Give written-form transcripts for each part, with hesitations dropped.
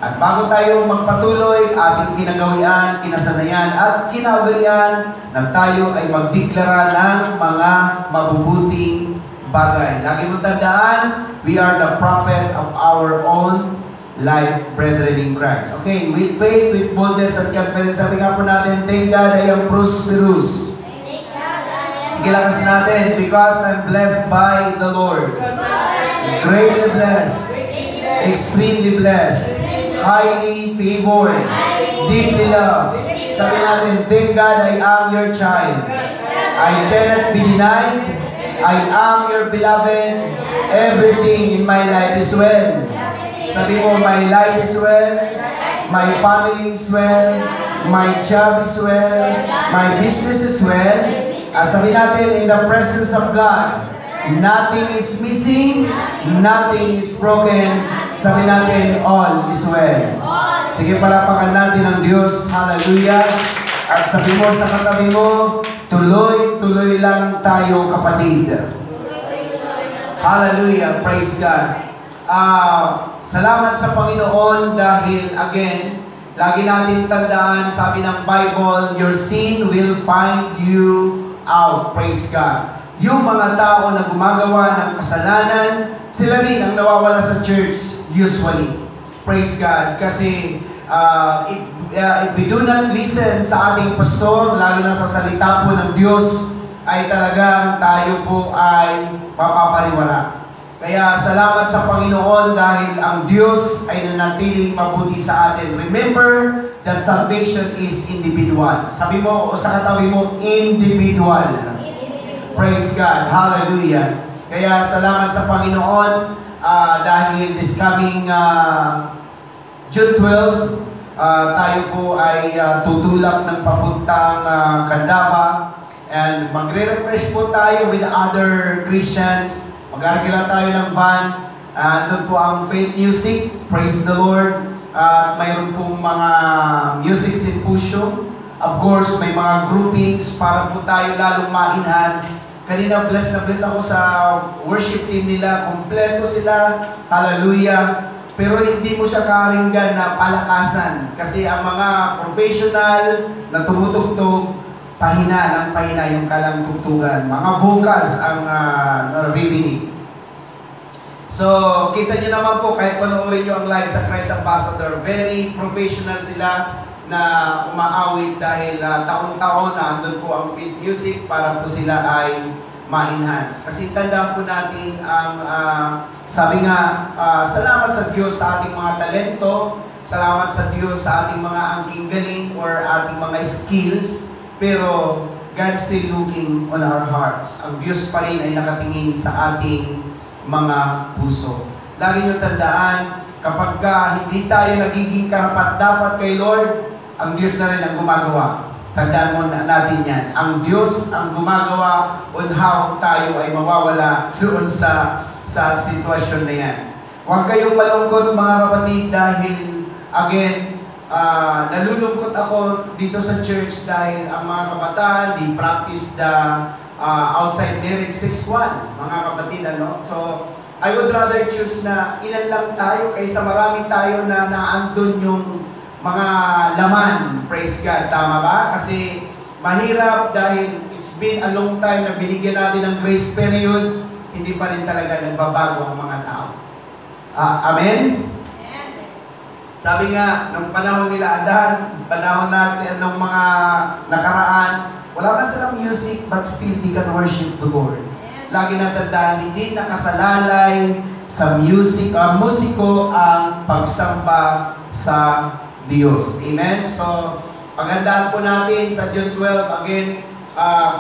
At bago tayo magpatuloy, ating kinagawian, kinasanayan at kinaugalian na tayo ay magdeklara ng mga mabubuting bagay. Lagi mong tandaan, we are the prophet of our own life, brethren in Christ. Okay, with faith, with boldness and confidence, sabi nga po natin, thank God I am prosperous. Sige, lakas natin, because I'm blessed by the Lord. Greatly blessed, extremely blessed, highly favored, deeply loved. Sabi natin, thank God I am your child. I cannot be denied. I am your beloved. Everything in my life is well. Sabi mo, my life is well. My family is well. My job is well. My business is well. At sabi natin, in the presence of God, nothing is missing, nothing is broken. Sabi natin, all is well. Sige, palapakan natin ang Diyos. Hallelujah. At sabi mo sa katabi mo, tuloy-tuloy lang tayo, kapatid. Hallelujah. Praise God. Salamat sa Panginoon dahil, again, lagi natin tandaan, sabi ng Bible, your sin will find you out. Praise God. Yung mga tao na gumagawa ng kasalanan, sila rin ang nawawala sa church usually. Praise God. Kasi if we do not listen sa ating pastor, lalo na sa salita po ng Diyos, ay talagang tayo po ay mapapariwara. Kaya salamat sa Panginoon dahil ang Diyos ay nanatiling mabuti sa atin. Remember that salvation is individual. Sabi mo o sa katabi mo, individual. Praise God. Hallelujah. Kaya salamat sa Panginoon dahil this coming June 12, tayo po ay tutulak ng papuntang Candaba. And magre-refresh po tayo with other Christians. Mag-argila tayo ng van. Doon po ang faith music. Praise the Lord. Mayroon pong mga music symposium. Of course, may mga groupings para po tayo lalong ma-enhance. Kanina, bless na bless ako sa worship team nila. Kompleto sila. Hallelujah. Pero hindi mo siya karinggan na palakasan. Kasi ang mga professional na tumutugtog, pahina ng pahina yung kalang tugtugan. Mga vocals ang naririnig. So, kita nyo naman po, kahit panoorin nyo ang live sa Christ Ambassador, very professional sila na umaawit dahil taon-taon na andun po ang fit music para po sila ay ma-enhance. Kasi tandaan po natin ang, sabi nga, salamat sa Diyos sa ating mga talento, salamat sa Diyos sa ating mga angking galing or ating mga skills, pero God's still looking on our hearts. Ang Diyos pa rin ay nakatingin sa ating mga puso. Lagi nyo tandaan, kapag hindi tayo nagiging karapat-dapat kay Lord, ang Diyos na rin ang gumagawa. Tandaan mo natin yan. Ang Diyos ang gumagawa on how tayo ay mawawala doon sa sitwasyon na yan. Huwag kayong malungkot mga kapatid dahil, again, nalulungkot ako dito sa church dahil ang mga kabataan, di practice the outside marriage 6-1, mga kapatid, ano? So, I would rather choose na ilan lang tayo kaysa marami tayo na naandun yung mga laman. Praise God. Tama ba? Kasi mahirap dahil it's been a long time na binigyan natin ng grace period, hindi pa rin talaga nagbabago ang mga tao. Amen? Sabi nga, nung panahon nila Adan, panahon natin, nung mga nakaraan, wala man silang music, but still they can worship the Lord. Lagi natandaan, hindi nakasalalay sa musiko ang pagsamba sa Diyos. Amen? So, paghandaan po natin sa June 12, again,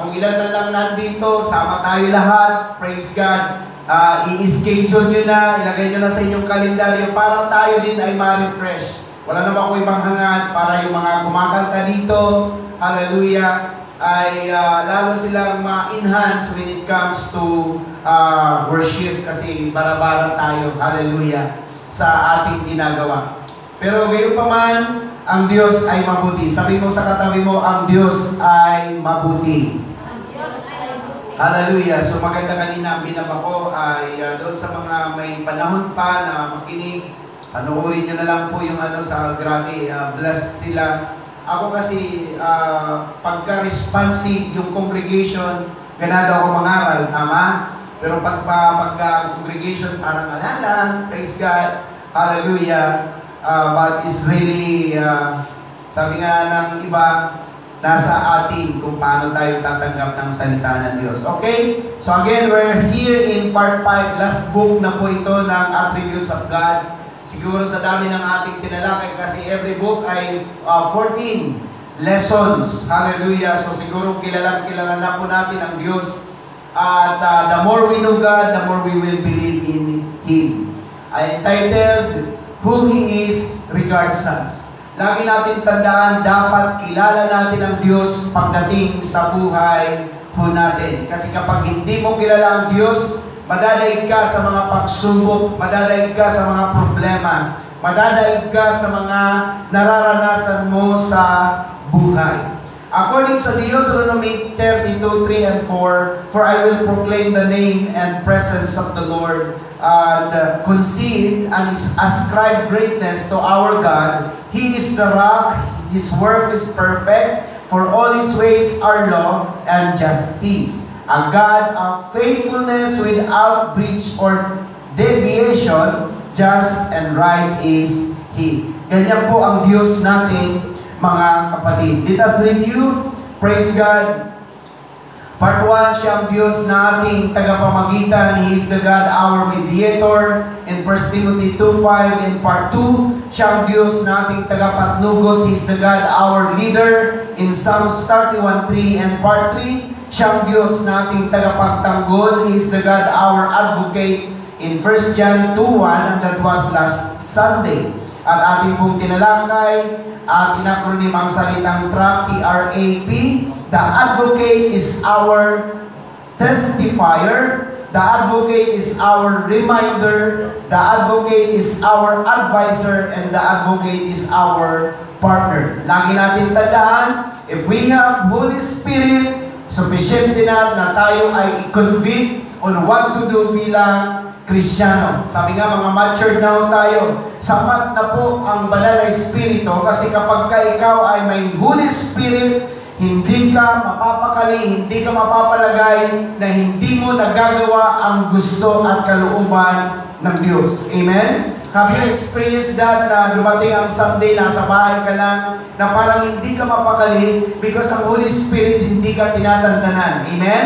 kung ilan man lang nandito, sama tayo lahat, praise God. I-schedule nyo na, ilagay nyo na sa inyong kalendaryo para tayo din ay ma-refresh. Wala naman ako ibang hangad para yung mga kumakanta dito, hallelujah, ay lalo silang ma-enhance when it comes to worship kasi bara-bara tayo, hallelujah, sa ating ginagawa. Pero gayon pa man, ang Diyos ay mabuti. Sabi mo sa katabi mo, ang Diyos ay mabuti. Hallelujah. So maganda kanina ang binaba ko ay doon sa mga may panahon pa na makinig Panoorin nyo na lang po yung sa grabe, blessed sila. Ako kasi, pagka-responsive yung congregation, ganado ako mangaral, tama? Pero pagka-congregation, parang lang, praise God, hallelujah. But it's really, sabi nga ng iba, nasa atin kung paano tayo tatanggap ng salita ng Diyos. Okay? So again, we're here in part 5. Last book na po ito ng Attributes of God. Siguro sa dami ng ating tinalakay kasi every book ay 14 lessons. Hallelujah. So siguro kilala na po natin ang Diyos. At the more we know God, the more we will believe in Him. I entitled, Who He Is Regards Us. Lagi natin tandaan, dapat kilala natin ang Diyos pagdating sa buhay po natin. Kasi kapag hindi mo kilala ang Diyos, madadaig ka sa mga pagsubok, madadaig ka sa mga problema, madadaig ka sa mga nararanasan mo sa buhay. According sa Deuteronomy 32:3 and 4, For I will proclaim the name and presence of the Lord, and concede and ascribe greatness to our God. He is the rock, His work is perfect, for all His ways are law and justice. A God of faithfulness without breach or deviation, just and right is He. Ganyan po ang Diyos natin, mga kapatid. Let us review. Praise God. Part 1, siya ang Diyos na ating tagapamagitan. He is the God, our mediator. In 1 Timothy 2:5. In part 2, siya ang Diyos na ating tagapatnugot. He is the God, our leader. In Psalms 31:3. And part 3, siya ang Diyos na ating tagapagtanggol. He is the God, our advocate. In 1 John 2:1, and that was last Sunday. At ating pong tinalakay at inakronim ang salitang TRAP, T-R-A-P. The advocate is our testifier. The advocate is our reminder. The advocate is our advisor. And the advocate is our partner. Lagi natin tandaan, if we have Holy Spirit, sufficient na tayo ay i-convict on what to do bilang Kristiyano. Sabi nga, mga matured na tayo. Sapat na po ang banal na Espiritu kasi kapag ka ikaw ay may Holy Spirit, hindi ka mapapakali, hindi ka mapapalagay na hindi mo nagagawa ang gusto at kalooban ng Diyos. Amen? Have you experienced that na dumating ang Sunday, nasa bahay ka lang, na parang hindi ka mapakali because ang Holy Spirit hindi ka tinatantanan? Amen?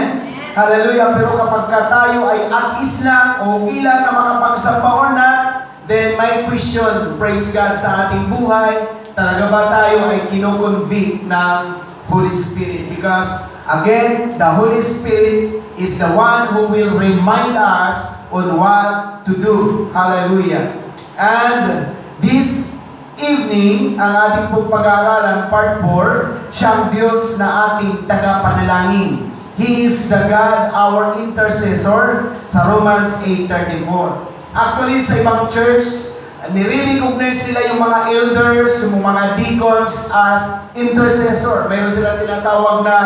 Hallelujah. Pero kapag tayo ay at-is lang o ilang na makapagsamba or not, then may question, praise God, sa ating buhay, talaga ba tayo ay kinoconvict ng Holy Spirit? Because, again, the Holy Spirit is the one who will remind us on what to do. Hallelujah. And this evening, ang ating pong pag-aaralan, part 4, siyang Diyos na ating tagapanalangin. He is the God, our intercessor, sa Romans 8:34. Actually, sa ibang church, nire-recognize nila yung mga elders, yung mga deacons as intercessor. Mayroon silang tinatawag na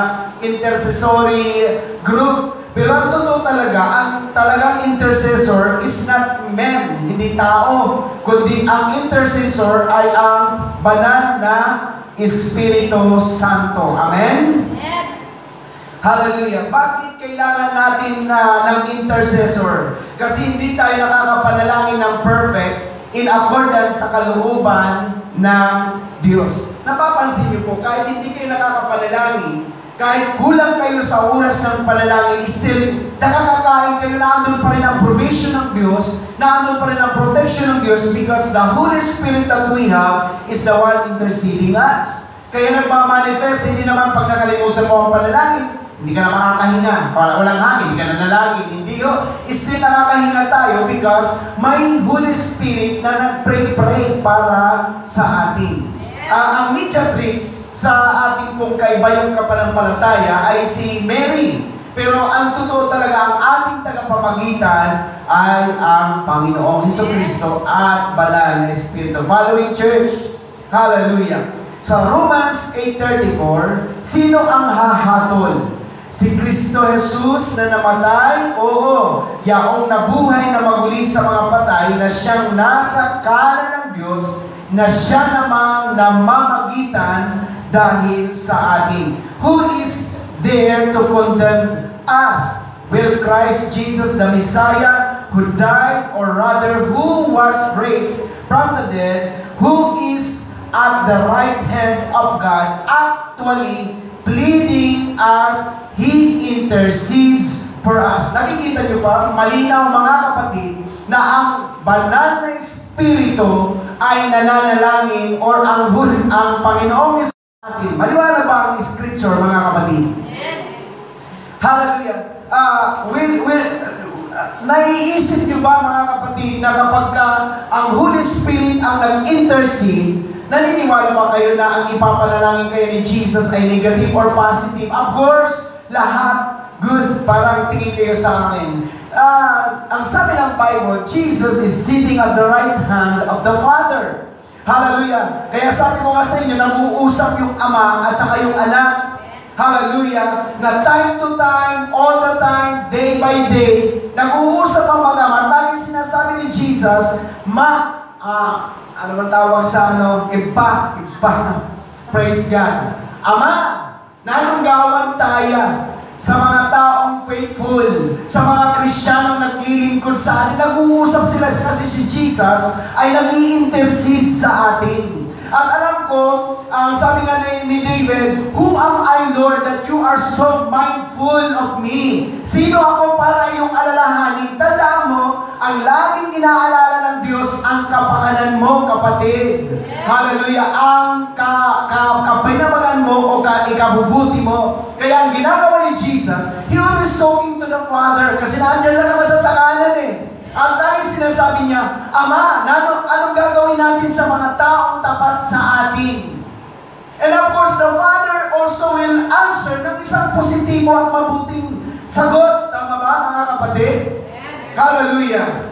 intercessory group. Pero ang totoo talaga, ang talagang intercessor is not men, hindi tao, kundi ang intercessor ay ang banal na Espiritu Santo. Amen? Hallelujah. Bakit kailangan natin ng intercessor? Kasi hindi tayo nakakapanalangin ng perfect in accordance sa kalooban ng Diyos. Napapansin niyo po, kahit hindi kayo nakakapanalangin, kahit kulang kayo sa oras ng panalangin, still, nakakakain kayo, naandun pa rin ang provision ng Diyos, naandun pa rin ang protection ng Diyos because the Holy Spirit that we have is the one interceding us. Kaya nagmamanifest, hindi naman pag nakalimutan mo ang panalangin, hindi ka na makakahinga, walang hangin, hindi ka na nalangin, hindi yun. Still nakakahinga tayo because may Holy Spirit na nag-pray para sa atin. Ang mediatrix sa ating pong kaibayang kapanampalataya ay si Mary. Pero ang totoo talaga, ang ating tagapamagitan ay ang Panginoong Jesucristo at Banal na Espiritu. Following church, hallelujah. Sa Romans 8:34, sino ang hahatol Si Kristo Jesus na namatay, oo, yaong nabuhay na maguli sa mga patay, na siyang nasa kanan ng Diyos, na siya namang namamagitan dahil sa atin. Who is there to condemn us? Will Christ Jesus the Messiah, who died, or rather who was raised from the dead, who is at the right hand of God, actually pleading us, He intercedes for us. Nakikita niyo ba, malinaw mga kapatid, na ang banal na Espiritu ay nananalangin or ang Panginoong atin. Maliwanag ba ang Scripture, mga kapatid? Hallelujah. Naiisip niyo ba, mga kapatid, na kapag ang Holy Spirit ang nag-intercede, naniniwala ba kayo na ang ipapanalangin kayo ni Jesus ay negative or positive? Of course, lahat good. Parang tingin kayo sa akin. Ang sabi ng Bible, Jesus is sitting at the right hand of the Father. Hallelujah. Kaya sabi ko nga sa inyo, nag-uusap yung Ama at saka yung Anak. Hallelujah. Na time to time, all the time, day by day, nag-uusap ang mag-ama. Lagi sinasabi ni Jesus, ano man tawag sa iba. Praise God. Ama, nanunggawan tayo sa mga taong faithful, sa mga Kristiyanong naglilingkod sa atin. Nag-uusap sila kasi si Jesus ay nag-i-intercede sa atin. At alam ko, ang sabi nga ni David, who am I, Lord, that you are so mindful of me? Sino ako para iyong alalahanin? Tandaan mo, ang laging inaalala ng Diyos ang kapakanan mo, kapatid. Hallelujah. Ang kapinabangan mo o ikabubuti mo. Kaya ang ginagawa ni Jesus, He always talking to the Father kasi nandiyan lang naman sa kanan eh. Ang tanging sinasabi niya, Ama, anong gagawin natin sa mga taong tapat sa atin? And of course, the Father also will answer ng isang positibo at mabuting sagot. Tama ba, mga kapatid? Hallelujah.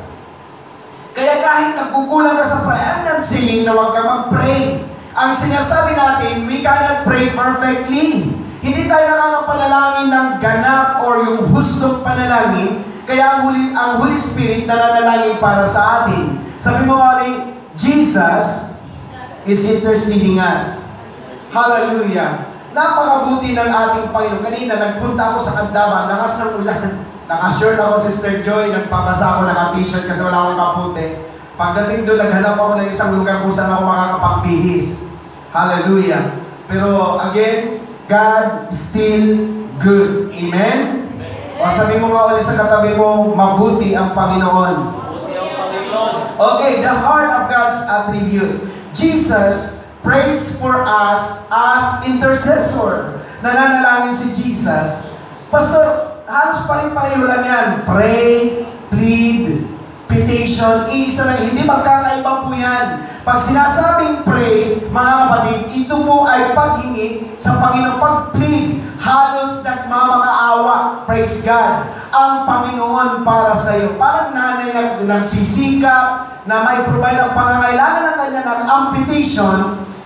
Kaya kahit nagkukulang ka sa prayer, I'm not saying na huwag ka mag-pray. Ang sinasabi natin, we cannot pray perfectly. Hindi tayo nakakapanalangin ng ganap or yung hustong panalangin. Kaya ang Holy Spirit nananalangin para sa atin. Sabi mo nga Jesus is interceding us. Hallelujah. Napakabuti ng ating Panginoon. Kanina, nagpunta ako sa Kandaman, lakas ng ulan. Naka-shirt ako, Sister Joy, nagpabasa ako, naka-t-shirt kasi wala akong kaputi. Pagdating doon, naghanap ako ng isang lugar kung saan ako makakapagbihis. Hallelujah. Pero again, God is still good. Amen? O sabi mo nga ulit sa katabi mo, mabuti ang Panginoon. Okay, the heart of God's attribute. Jesus prays for us as intercessor. Nananalangin si Jesus. Pastor, halos pareho lang yan. Pray, plead, petition. Iisa lang. Hindi magkakaiba po yan. Pag sinasabing pray, mga kapatid, ito po ay paghingi sa Panginoon. Pag-plead, halos nagmamakaawa. Praise God. Ang Panginoon para sa iyo. Parang nanay nagsisikap na may provide ang pangangailangan ng kanya ng amputation.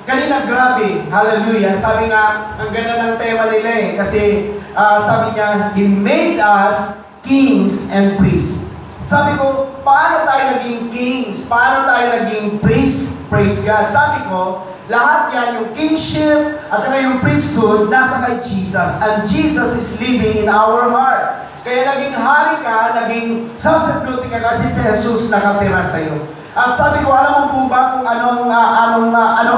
Kanina, grabe. Hallelujah. Sabi nga, ang ganda ng tema nila eh. Kasi sabi niya, He made us kings and priests. Sabi ko, paano tayo naging kings? Paano tayo naging priests? Praise God. Sabi ko, lahat yan, yung kingship at saka yung priesthood, nasa kay Jesus. And Jesus is living in our heart. Kaya naging hari ka, naging sacerdote ka kasi si Jesus nakatira sa iyo. At sabi ko, alam mo po ba kung anong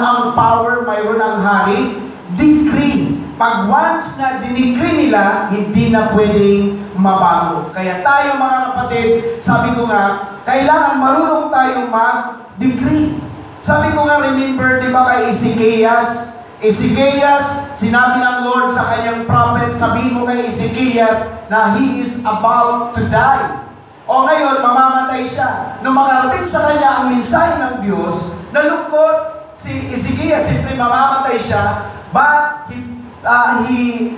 ang power mayroon ang hari? Decree. Pag once na dinikri nila, hindi na pwedeng mabago. Kaya tayo mga kapatid, sabi ko nga, kailangan marunong tayong mag-decree. Sabi ko nga, remember, di ba kay Ezekias? Ezekias, sinabi ng Lord sa kanyang prophet, sabihin mo kay Ezekias na he is about to die. O ngayon, mamamatay siya. Nung makarating sa kanya ang mensahe ng Diyos, nalungkot si Ezekias, siyempre mamamatay siya, but he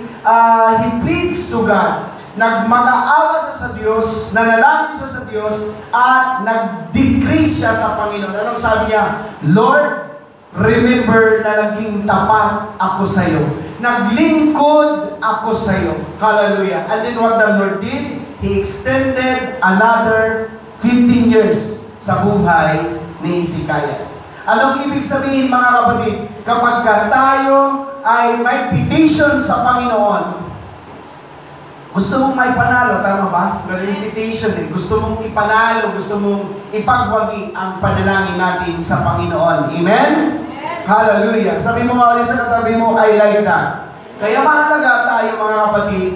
pleads to God. Nagmakaawa siya sa Diyos, nanalangin siya sa Diyos, at nag-decree siya sa Panginoon. Anong sabi niya? Lord, remember na naging tapat ako sa iyo. naglingkod ako sa iyo. Hallelujah. And then what the Lord did, He extended another 15 years sa buhay ni Hezekias. Anong ibig sabihin mga kapatid? Kapag tayo ay may petition sa Panginoon, gusto mong may panalo, tama ba? May petition eh. Gusto mong ipanalo, gusto mong ipagwagi ang panalangin natin sa Panginoon. Amen? Hallelujah. Sabi mo nga ulit sa katabi mo, I like that. Kaya mahalaga tayo mga kapatid,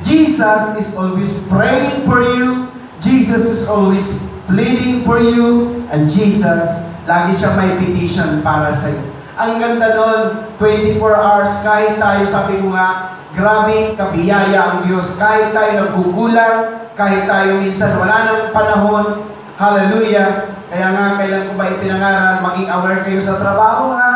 Jesus is always praying for you. Jesus is always pleading for you. And Jesus, lagi siya may petition para sa iyo. Ang ganda nun, 24 hours, kahit tayo, sabi ko nga, grabe, kabiyaya ang Diyos. Kahit tayo nagkukulang, kahit tayo minsan wala nang panahon, hallelujah. Kaya nga, kailan ko ba ipinangaral, maging aware kayo sa trabaho ha?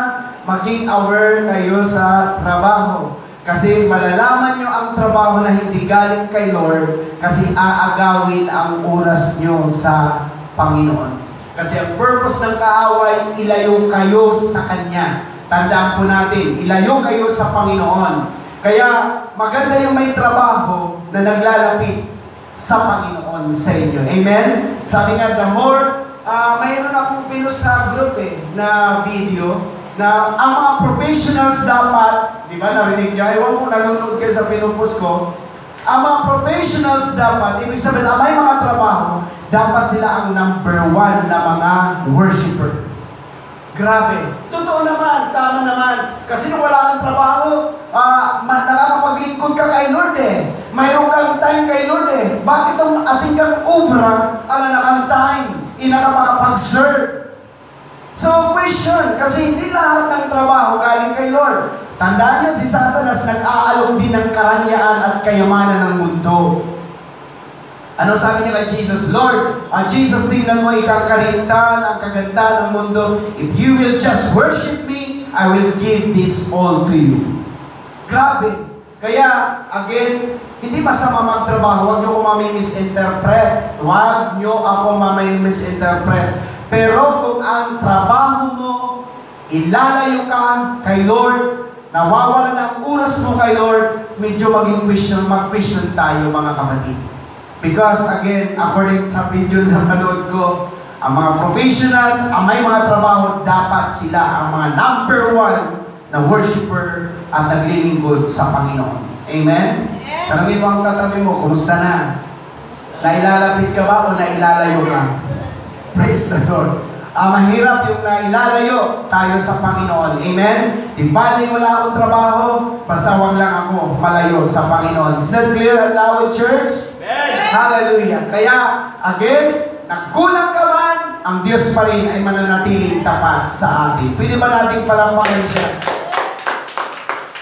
Maging aware kayo sa trabaho. Kasi malalaman nyo ang trabaho na hindi galing kay Lord kasi aagawin ang oras nyo sa Panginoon. Kasi ang purpose ng kaaway, ilayo kayo sa Kanya. Tandaan po natin, ilayo kayo sa Panginoon. Kaya maganda yung may trabaho na naglalapit sa Panginoon sa inyo. Amen? Sabi nga, the more, mayroon akong pinost sa group na video, na ang mga professionals dapat, di ba, narinig niya, ewan ko, nanonood kayo sa pinupost ko, ang mga professionals dapat, ibig sabihin, may mga trabaho, dapat sila ang number 1 na mga worshiper. Grabe. Totoo naman, tama naman. Kasi nung wala kang trabaho, nakakapaglingkod ka kay Lord eh. Mayroon kang time kay Lord eh. Bakit ang ating kang obra, na kang time, inakapakapag-serve? So, question, kasi hindi lahat ng trabaho galing kay Lord. Tandaan niyo, si Satanas nag-aalok din ng karanyaan at kayamanan ng mundo. Ano sabi niya kay Jesus? Lord, Jesus, tingnan mo, ikaw karintan, ang kaganda ng mundo. If you will just worship me, I will give this all to you. Grabe. Kaya, again, hindi masama magtrabaho. Huwag niyo ko mami-misinterpret. Huwag niyo ako mami-misinterpret. Pero kung ang trabaho mo, ilalayo ka kay Lord, nawawala ng oras mo kay Lord, medyo mag-question tayo mga kapatid. Because again, according sa video na napanood ko, ang mga professionals, ang may mga trabaho, dapat sila ang mga number 1 na worshiper at naglilingkod sa Panginoon. Amen? Tanungin mo ang katabi mo, kumusta na? Nailalapit ka ba o nailalayo ka? Praise the Lord. Mahirap yung nailalayo tayo sa Panginoon. Amen? Di bali wala akong trabaho, basta wag lang ako malayo sa Panginoon. Is that clear and loud, church? Amen. Hallelujah. Kaya, again, nagkulang ka man, ang Diyos pa rin ay mananatiling tapat sa atin. Pwede ba natin palampakan siya?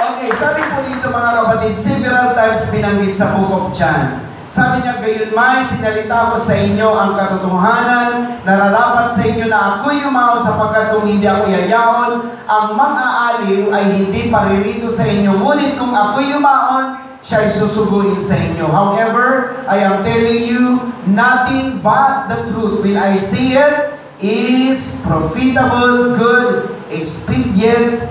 Okay, sabi po dito mga kapatid, several times binanggit sa Book of John. Sabi niya, gayon may sinalita ko sa inyo ang katotohanan, nararapat sa inyo na ako'y yumaon sapagkat kung hindi ako yayaon, ang mang-aaliw ay hindi paririto sa inyo. Ngunit kung ako'y yumaon, siya ay susuguin sa inyo. However, I am telling you, nothing but the truth. When I say it, is profitable, good, expedient,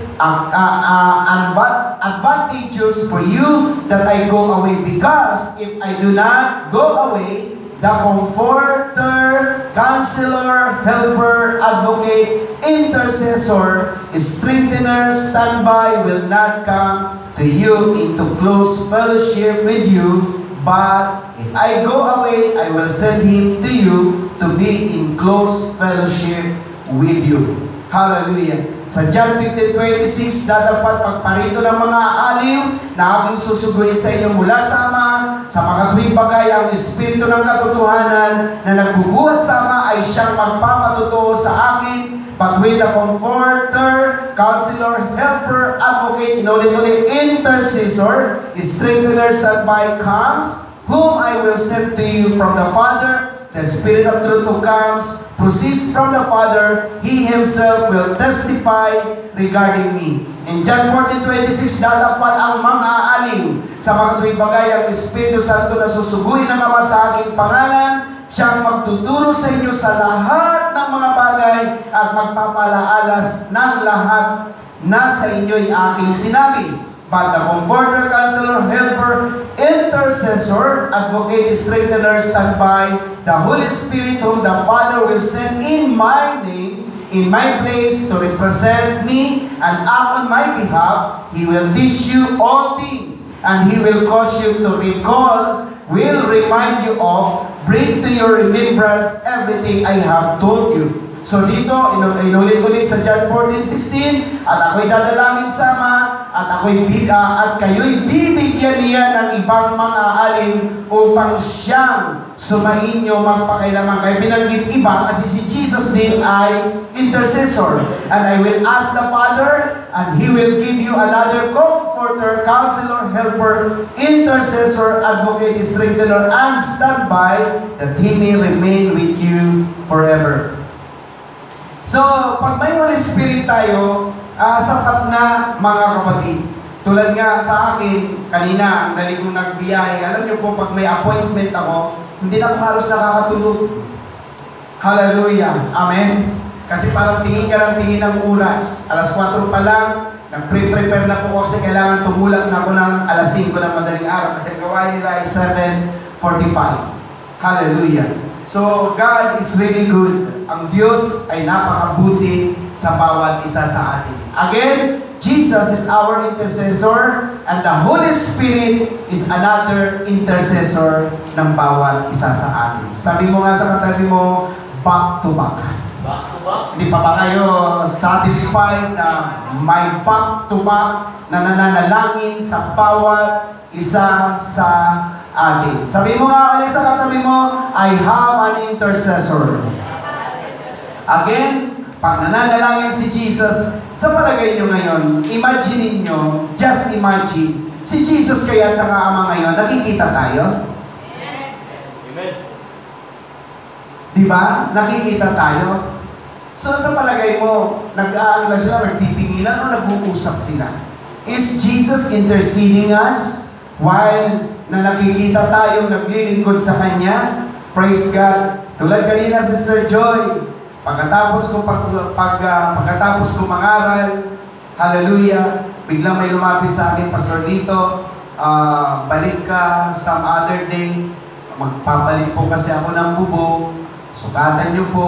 advantageous for you that I go away. Because if I do not go away, the Comforter, Counselor, Helper, Advocate, Intercessor, Strengthener, Standby will not come to you into close fellowship with you. But if I go away, I will send him to you to be in close fellowship with you. Hallelujah. Sa John 15:26, dadapat pagparito ng mga aliw na aking susuguin sa inyo mula sa Ama, sa makatuwing bagay ang Espiritu ng katotohanan na nagbubuhat sa Ama ay siyang magpapatutuo sa akin. But with the Comforter, Counselor, Helper, Advocate, inulit-ulit, Intercessor, Strengthener, Standby comes, whom I will send to you from the Father. The Spirit of truth who comes, proceeds from the Father, He Himself will testify regarding me. In John 14:26, dadapat ang mang-aaliw sa makatuwing bagay ang Espiritu Santo na susuguin ng Ama sa aking pangalan. Siyang magtuturo sa inyo sa lahat ng mga bagay at magpapalaalas ng lahat na sa inyo'y aking sinabi. But the Comforter, Counselor, Helper, Intercessor, Advocate, Strengthener, stand by, the Holy Spirit whom the Father will send in my name, in my place to represent me and act on my behalf. He will teach you all things, and He will cause you to recall, will remind you of, bring to your remembrance everything I have told you. So dito, inulit-ulit sa John 14:16, at ako'y dadalangin sa Ama, at kayo'y bibigyan niya ng ibang mga alin upang siyang sumainyo magpakailaman. Kaya binanggit iba kasi si Jesus din ay intercessor. And I will ask the Father, and He will give you another Comforter, Counselor, Helper, Intercessor, Advocate, Strengthener, and standby, that He may remain with you forever. So, pag may Holy Spirit tayo, sapat na mga kapatid. Tulad nga sa akin, kanina, ang dali kong nagbiyahe, alam niyo po, pag may appointment ako, hindi na ako halos nakakatulog. Hallelujah. Amen. Kasi parang tingin ka ng tingin ng oras. Alas 4 pa lang, nag-prepare na po kasi kailangan tumulak na ako ng alas 5 ng madaling araw. Kasi gawain nila ay 7:45. Hallelujah. So, God is really good. Ang Diyos ay napakabuti sa bawat isa sa atin. Again, Jesus is our intercessor, and the Holy Spirit is another intercessor ng bawat isa sa atin. Sabi mo nga sa katabi mo, back to back. Back to back. Hindi pa ba kayo satisfied na may back to back na nananalangin sa bawat isa sa atin? Sabi mo nga ulit sa katabi mo, I have an intercessor. Again, pag nananalangin si Jesus, sa palagay nyo ngayon, imagine niyo, just imagine, si Jesus kaya at saka Ama ngayon, nakikita tayo? Amen. Diba? Nakikita tayo? So sa palagay mo, nag-aalala sila, nagtitinginan o nag-uusap sila? Is Jesus interceding us while na nakikita tayong naglilingkod sa Kanya? Praise God. Tulad kanina, Sister Joy, pagkatapos ko mangaral, hallelujah, biglang may lumapit sa akin, Pastor Lito, balik ka some other day, magpapalit po kasi ako ng bubong, sukatan nyo po,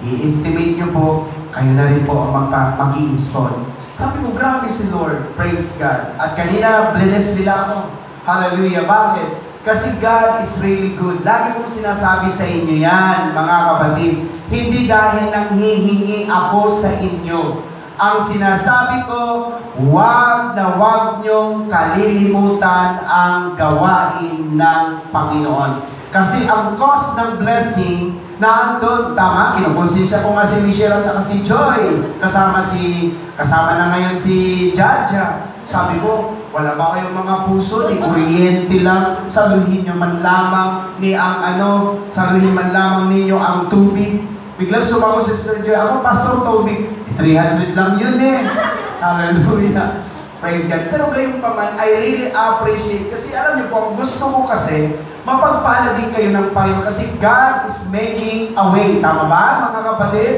i-estimate nyo po, kayo na rin po ang mag-i-install. Sabi ko, grabe si Lord, praise God. At kanina, bless nila ako. Hallelujah. Bakit? Kasi God is really good. Lagi kong sinasabi sa inyo yan, mga kapatid. Hindi dahil nanghihingi ako sa inyo. Ang sinasabi ko, wag na wag niyong kalilimutan ang gawain ng Panginoon. Kasi ang cause ng blessing na andun, tama, kinukonsensya ko nga si Michelle at saka si Joy. Kasama na ngayon si Jaja. Sabi ko, wala ba kayong mga puso? Di kuryente lang. Saluhin nyo man lamang saluhin man lamang ninyo ang tubig. Biglang sumagot si Sister Joy, ako, Pastor, tubig. 300 lang yun eh. Hallelujah. Praise God. Pero gayon pa man, I really appreciate. Kasi alam niyo po, ang gusto ko kasi, mapagpala din kayo ng Panginoon. Kasi God is making a way. Tama ba, mga kapatid?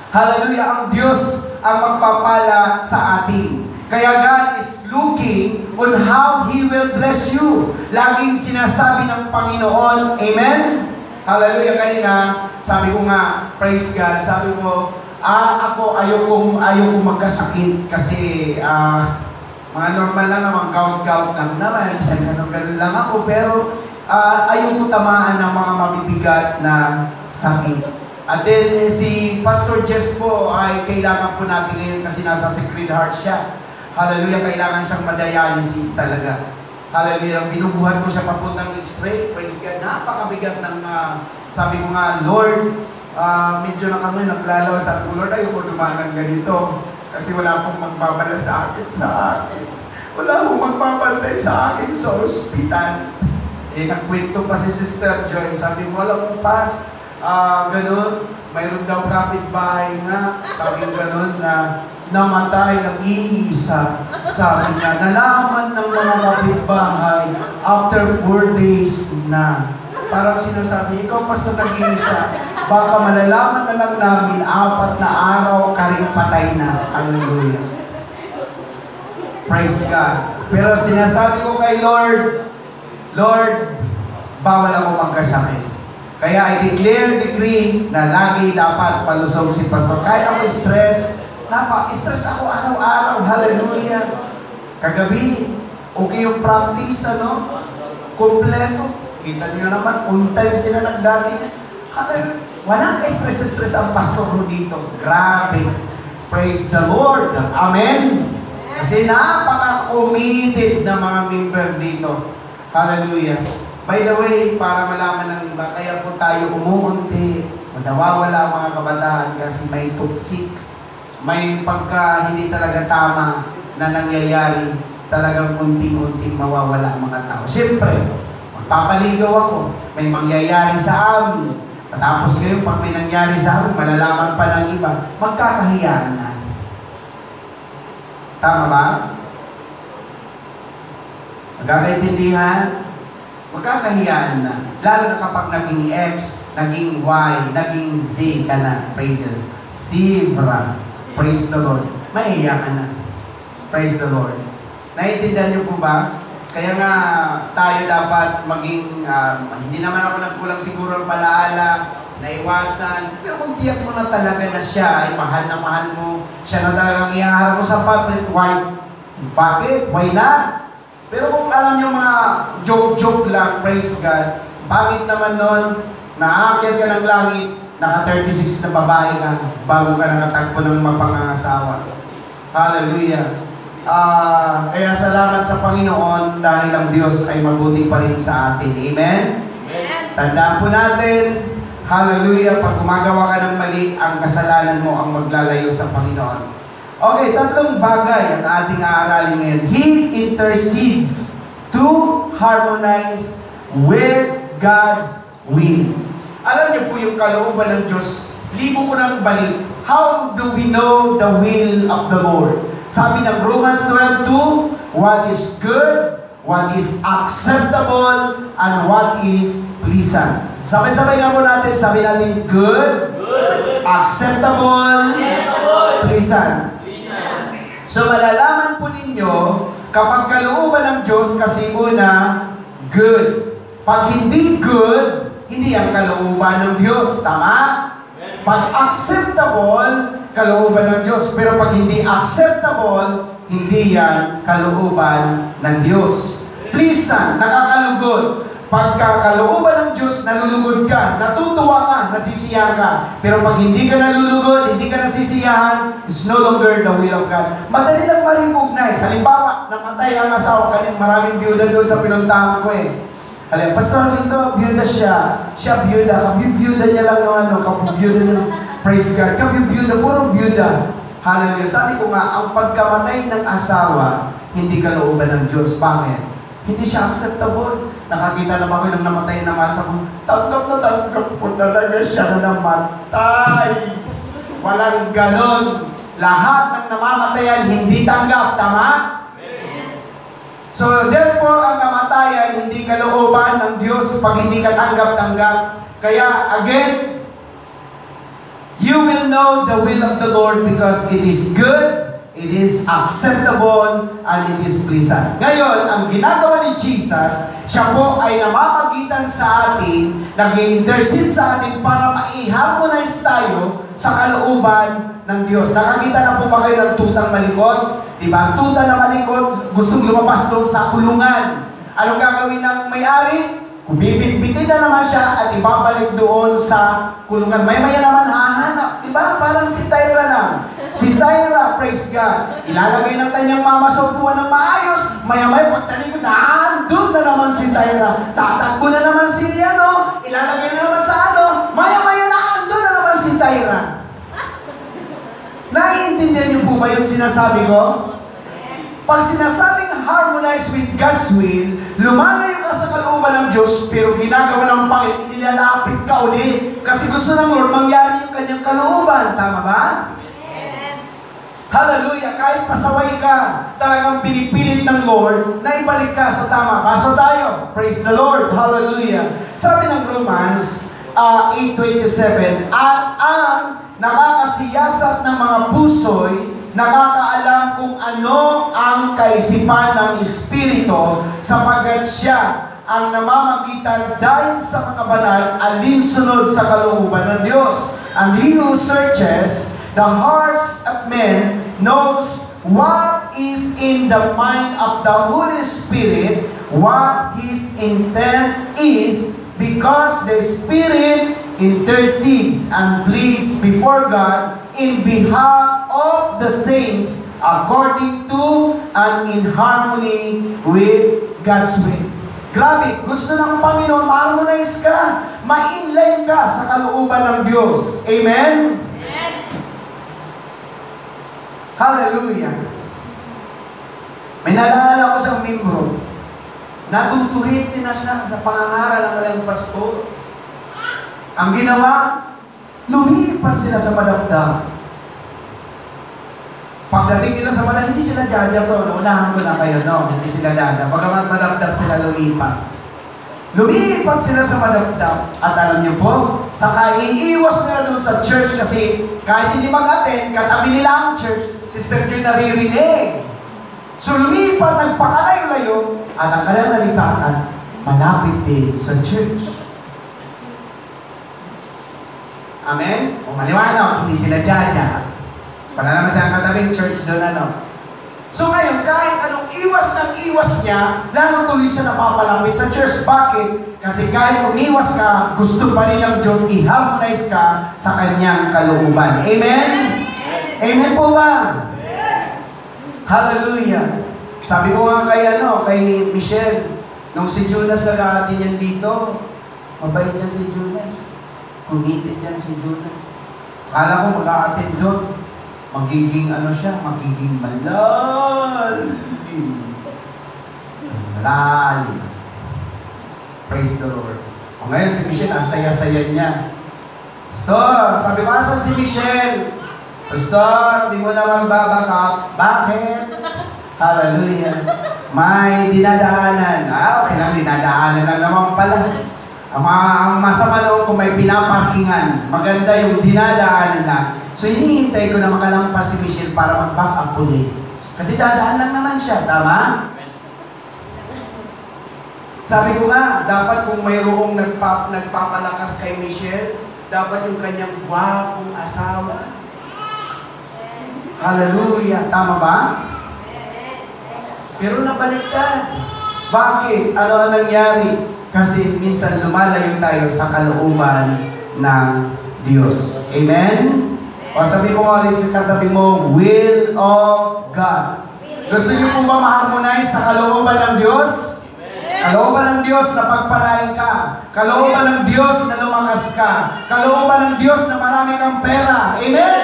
Hallelujah. Ang Diyos ang magpapala sa atin. Kaya God is looking on how He will bless you. Laging sinasabi ng Panginoon, Amen? Hallelujah. Kanina, sabi ko nga, praise God, sabi ko, ako ayokong magkasakit kasi mga normal lang naman, gout lang naman, ganun lang ako, pero ayoko tamaan ng mga mabibigat na sakit. At then, si Pastor Jess po ay kailangan po natin ngayon kasi nasa Sacred Heart siya. Hallelujah, kailangan siyang madialysis talaga. Hallelujah, binubuhat ko siya papuntang X-ray. Praise God, napakabigat ng, sabi ko nga, Lord, medyo na kami naglalaw sa Lord, ayoko dumaan ng ganito. Kasi wala pong magbabala sa akin. Wala pong magbabantay sa akin sa ospital. Nagkwento pa si Sister Joy, sabi mo, wala pong pas. Ganun, mayroon daw kapitbahay nga, sabi ganun na namatay ng iisa. Sabi niya, nalaman ng mga kapitbahay after 4 days na. Parang sinasabi, ikaw basta nag-iisa, baka malalaman na lang namin 4 na araw ka rin patay na. Hallelujah. Praise God. Pero sinasabi ko kay Lord, Lord, bawal ako magkasakit. Kaya I decree na lagi dapat palusog si Pastor. Kahit ako stress ako araw-araw. Hallelujah. Kagabi, okay yung practice, kompleto. Kita niyo naman, on time sila nagdating. Hallelujah. Walang stress ang pastor dito. Grabe. Praise the Lord. Amen. Kasi napaka-committed na mga member dito. Hallelujah. By the way, para malaman ng iba, kaya po tayo umuunti, nawawala ang mga kabataan kasi may toxic, may pagka hindi talaga tama na nangyayari, talagang unti-unti mawawala ang mga tao. Siyempre, magpapaligaw ako, may mangyayari sa amin. Tapos ngayon, pag may nangyari sa amin, malalaman pa ng iba, magkakahiyaan na. Tama ba? Magkakaintindihan? Magkakahiyaan na. Lalo na kapag naging X, naging Y, naging Z ka na. Praise the Lord. Zebra. Praise the Lord. Mahiya ka na. Praise the Lord. Naiintindihan niyo po ba? Kaya nga tayo dapat maging, hindi naman ako nagkulang siguro ang palaala, naiwasan. Pero kung tiyak mo na talaga na siya ay mahal na mahal mo, siya na talagang ihaharap mo sa public, why? Bakit? Why not? Pero kung alam niyo mga joke-joke lang, praise God, bakit naman nun, naakit ka ng langit, naka-36 na babae ka, bago ka nakatagpo ng mapangangasawa. Hallelujah. Kaya salamat sa Panginoon dahil ang Diyos ay mabuti pa rin sa atin. Amen? Amen. Tandaan po natin, hallelujah, pag gumagawa ka ng mali, ang kasalanan mo ang maglalayo sa Panginoon. Okay, tatlong bagay ang ating aaralin ngayon. He intercedes to harmonize with God's will. Alam niyo po yung kalooban ng Diyos. Libo ko ng balik. How do we know the will of the Lord? Sabi ng Romans 12:2, what is good, what is acceptable, and what is pleasant. Sabay-sabay nga po natin, sabi natin good, acceptable, pleasant. So malalaman po ninyo, kapag kalooban ng Diyos, kasi una, good. Pag hindi good, hindi ang kalooban ng Diyos. Tama? Pag acceptable, kalooban ng Diyos. Pero pag hindi acceptable, hindi yan kalooban ng Diyos. Pleasant, nakakalugod. Pagka kalooban ng Diyos, nalulugod ka, natutuwa ka, nasisiyahan ka. Pero pag hindi ka nalulugod, hindi ka nasisiyahan, it's no longer the will of God. Madali lang ma-recognize. Halimbawa, namatay ang asawa kanina, maraming byuda doon sa pinuntahan ko Alam, Pastor Lito, byuda siya. Siya byuda. Kabi-byuda niya lang kabi-byuda niya lang. Praise God. Kabi-byuda, puro byuda. Hallelujah. Sabi ko nga, ang pagkamatay ng asawa, hindi kalooban ng Diyos. Bakit? Hindi siya acceptable. Nakakita naman ko ng namatay na mahal sa mga, tanggap na tanggap ko talaga siya na namatay. Walang ganon. Lahat ng namamatayan, hindi tanggap. Tama? So, therefore, ang kamatayan, hindi kalooban ng Diyos pag hindi ka tanggap-tanggap. Kaya, again, you will know the will of the Lord because it is good, it is acceptable, and it is pleasant. Ngayon, ang ginagawa ni Jesus, siya po ay namamagitan sa atin, nag-i-intercede sa atin para ma-harmonize tayo sa kalooban ng Diyos. Nakakita na po ba kayo ng tutang malikot? Diba? Ang tuta na malikot, gustong lumabas doon sa kulungan. Anong gagawin ng may-ari? Bibit-bitin na naman siya at ibabalik doon sa kulungan. Maya-maya naman hahanap. Diba? Parang si Tyra lang. Si Tyra, praise God, ilalagay ng kanyang mama sa upuan ng maayos. Maya-maya pagtalikod, naandun na naman si Tyra. Tatakbo na naman si ilalagay na naman sa maya-maya naandun na naman si Tyra. Naiintindihan niyo po ba yung sinasabi ko? Pag sinasabing harmonize with God's will, lumalayo ka sa kalooban ng Diyos, pero ginagawa ng Panginoon, inilalapit ka uli. Kasi gusto ng Lord mangyari yung kanyang kalooban. Tama ba? Hallelujah! Kahit pasaway ka, talagang pinipilit ng Lord na ibalik ka sa tama. Basta tayo. Praise the Lord. Hallelujah! Sabi ng Romans 8:27, at ang nakakasiyasat ng mga puso'y nakakaalam kung ano ang kaisipan ng Espiritu sapagkat siya ang namamagitan dahil sa mga banal alinsunod sa kalooban ng Diyos. And he who searches the hearts of men knows what is in the mind of the Holy Spirit, what his intent is, because the Spirit intercedes and pleads before God in behalf of the saints according to and in harmony with God's will. Grabe, gusto ng Panginoon, ma-harmonize ka, ma-inline ka sa kalooban ng Diyos. Amen? Amen. Hallelujah. May naalala ko sa membro, natuturitin na siya sa pangangaral ng kanyang pastor. Ang ginawa, lumipat sila sa madamdam. Pagdating nila sa madamdam, hindi sila jajato. Unahan ko na kayo, no? Hindi sila dada. Pagamat madamdam sila lumipat. Lumipat sila sa madamdam. At alam niyo po, saka iiwas nila doon sa church kasi kahit hindi mag-attend, katabi nila ang church, Sister Joy naririnig. So lumipat, nagpakalayo-layo, at ang kanilang nalipatan, malapit din sa church. Amen? O maliwanag, hindi sila jaja. Wala naman sa katabing church doon, ano. So ngayon, kahit anong iwas ng iwas niya, lalong tuloy siya napapalapit sa church. Bakit? Kasi kahit umiwas ka, gusto pa rin ng Diyos i-harmonize ka sa kanyang kalooban. Amen? Amen po ba? Hallelujah. Sabi ko nga kay Michelle, nung si Jonas nag-aatin yan dito, mabait yan si Jonas. Committed yan si Jonas. Akala ko mag-aatin doon. Magiging magiging malalim. Malalim. Praise the Lord. O ngayon si Michelle, ang saya-saya niya. Pastor, sabi ko, asan si Michelle? Pastor, di mo na magbabakap. Bakit? Hallelujah. May dinadaanan. Okay lang, dinadaanan lang naman pala. Ang masama noon kung may pinaparkingan. Maganda yung dinadaanan lang. So, hinihintay ko na makalampas si Michelle para mag-back up ulit. Kasi dadaan lang naman siya. Tama? Sabi ko nga, dapat kung mayroong nagpapalakas kay Michelle, dapat yung kanyang gwapong asawa. Hallelujah. Tama ba? Pero nabaliktad. Bakit? Ano ang nangyari? Kasi minsan lumalayo tayo sa kalooban ng Diyos. Amen? O sabi mo nga ulit sa katabi mo, will of God. Gusto niyo po ba ma-harmonize sa kalooban ng Diyos? Kalooban ng Diyos na pagpalain ka. Kalooban ng Diyos na lumakas ka. Kalooban ng Diyos na marami kang pera. Amen?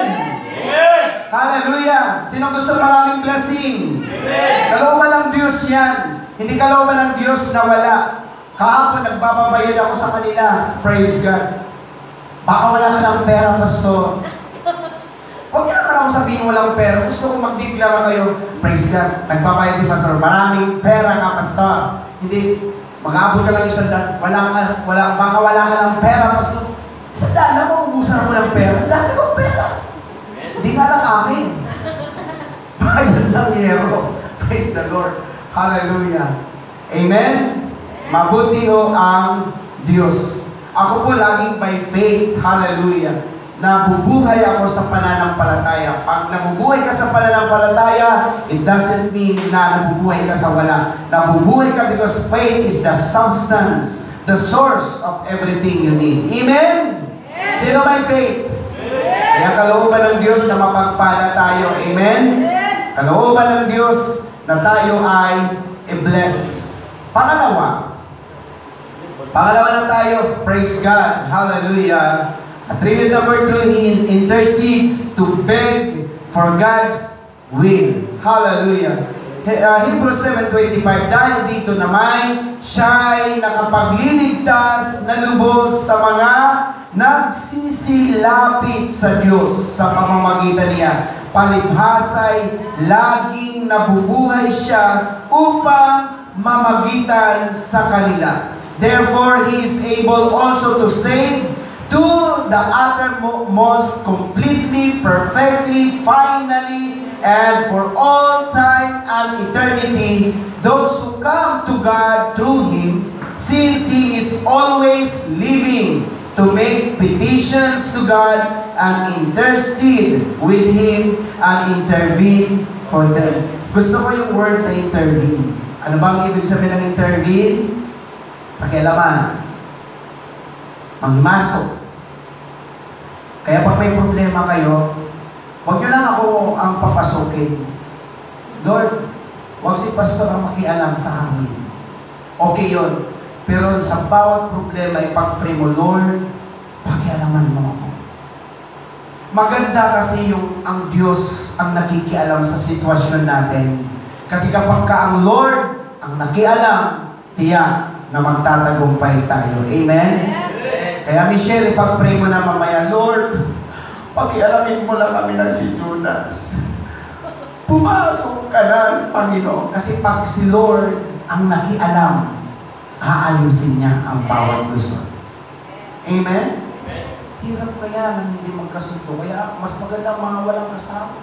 Amen. Hallelujah! Sino gusto maraming blessing? Amen. Kalooban ng Diyos yan. Hindi kalooban ng Diyos na wala. Kahapon nagbababayad ako sa kanila. Praise God. Baka wala ka ng pera, Pastor. Huwag niya naman ako sabihin walang pera. Gusto ko magdeklara kayo. Praise God. Nagbabayad si Pastor. Maraming pera ka, Pastor. Hindi. Mag-aabot ka lang isang daan. Baka wala ka ng pera, Pastor. Isang daan na maubusan mo ng pera. Dami kong pera. Hindi nga lang akin. Bayan lang yero. Praise the Lord. Hallelujah. Amen? Mabuti ho ang Diyos. Ako po laging by faith. Hallelujah. Nabubuhay ako sa pananampalataya. Pag nabubuhay ka sa pananampalataya, it doesn't mean na nabubuhay ka sa wala. Nabubuhay ka because faith is the substance, the source of everything you need. Amen? Sino may faith? Kaya kalooban ng Diyos na mapagpala tayo. Amen? Kalooban ng Diyos na tayo ay i-bless. Pangalawa na tayo. Praise God. Hallelujah. Attribute number 2, He intercedes to beg for God's will. Hallelujah. Hebrews 7:25, dahil dito naman, siya'y nakapagliligtas na lubos sa mga nagsisilapit sa Diyos sa pamamagitan niya. Palibhasa'y laging nabubuhay siya upang mamagitan sa kanila. Therefore, He is able also to save to the uttermost, completely, perfectly, finally, and for all time and eternity, those who come to God through Him, since He is always living to make petitions to God and intercede with Him and intervene for them. Gusto ko yung word na intervene. Ano bang ibig sabihin ng intervene? Pakialaman. Manghimasok. Kaya pag may problema kayo, huwag nyo lang ako ang papasukin. Lord, huwag si pastor ang makialam sa amin. Okay yun. Pero sa bawat problema, ipag-pray mo, Lord, pakialaman mo ako. Maganda kasi yung ang Diyos ang nakikialam sa sitwasyon natin. Kasi kapag ka ang Lord ang nakialam, tiyak na magtatagumpay tayo. Amen? Kaya Michelle, ipag-pray mo na mamaya, Lord, pakialamin mo lang kami ng si Judas. Pumasok ka na, Panginoon. Kasi pag si Lord ang nakialam, aayusin niya ang bawat gusto. Amen? Hirap kaya nang hindi magkasundo. Kaya mas maganda ang mga walang kasama.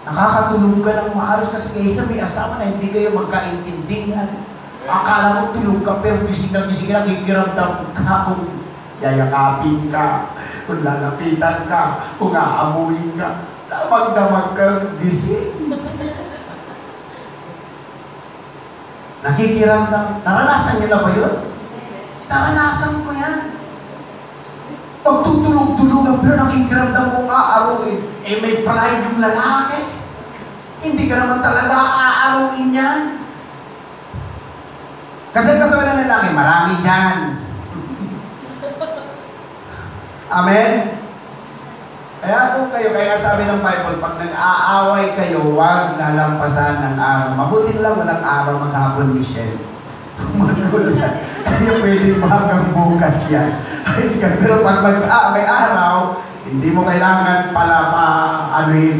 Nakakatulog ka ng maayos kasi kaysa may asawa na hindi kayo magkaintindihan. Akala mo tulog ka pero gising na kikiramdam ka kung yayakapin ka, kung lalapitan ka, kung aamuin ka. Damag-damag kang gising. Nakikiramdam. Naranasan niyo na ba yun? Naranasan ko yan. Pagtutulog-tulogan pero nakikiramdam kong aaruin. Eh may pride yung lalaki. Hindi ka naman talaga aaruin yan. Kasi katulad ng lalaki, marami dyan. Amen? Kaya kung kayo, kaya sabi ng Bible, pag nag-aaway kayo, huwag lalampasan ng araw. Mabuti lang walang araw maghapon, Michelle. Magulat. Kaya pwede hanggang bukas yan. Pero pag may araw, hindi mo kailangan pala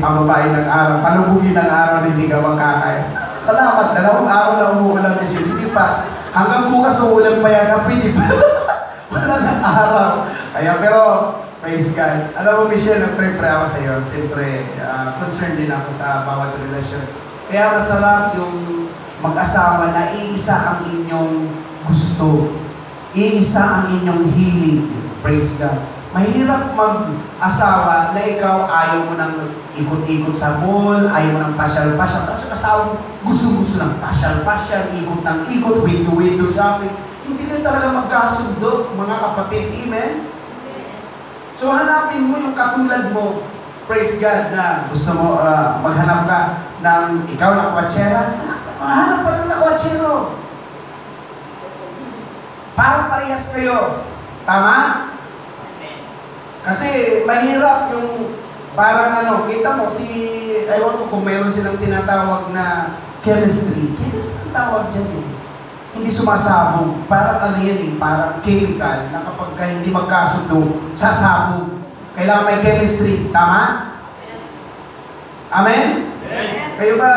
pababain ng araw, palubugin ng araw na hindi ka makakaya. Salamat, 2 araw na umuulan, Michelle. Sige pa, hanggang bukas umuulan pa yan, pwede pa. Wala ng araw. Kaya pero, praise God. Alam mo, Michelle, nag-pray ako sa iyo. Siyempre, concerned din ako sa bawat relasyon. Kaya masarap yung mag-asawa na iisa ang inyong gusto. Iisa ang inyong hiling. Praise God. Mahirap mag-asawa na ikaw ayaw mo ng ikot-ikot sa mall, ayaw mo ng pasyal-pasyal. Tapos yung asawa gusto-gusto ng pasyal-pasyal, ikot ng ikot, window-window shopping. Hindi kayo talaga magkasundo, mga kapatid. Amen? So hanapin mo yung katulad mo, praise God, na gusto mo maghanap ka ng ikaw na kwatsera, hanap pa ng kwatsero. Parang parehas kayo. Tama? Kasi mahirap yung parang kita mo ewan ko kung meron silang tinatawag na chemistry. Chemistry ang tawag dyan eh. Hindi sumasabog. Parang parang chemical na kapag hindi magkasundo, sasabog. Kailangan may chemistry. Tama? Amen? Amen. Kayo ba,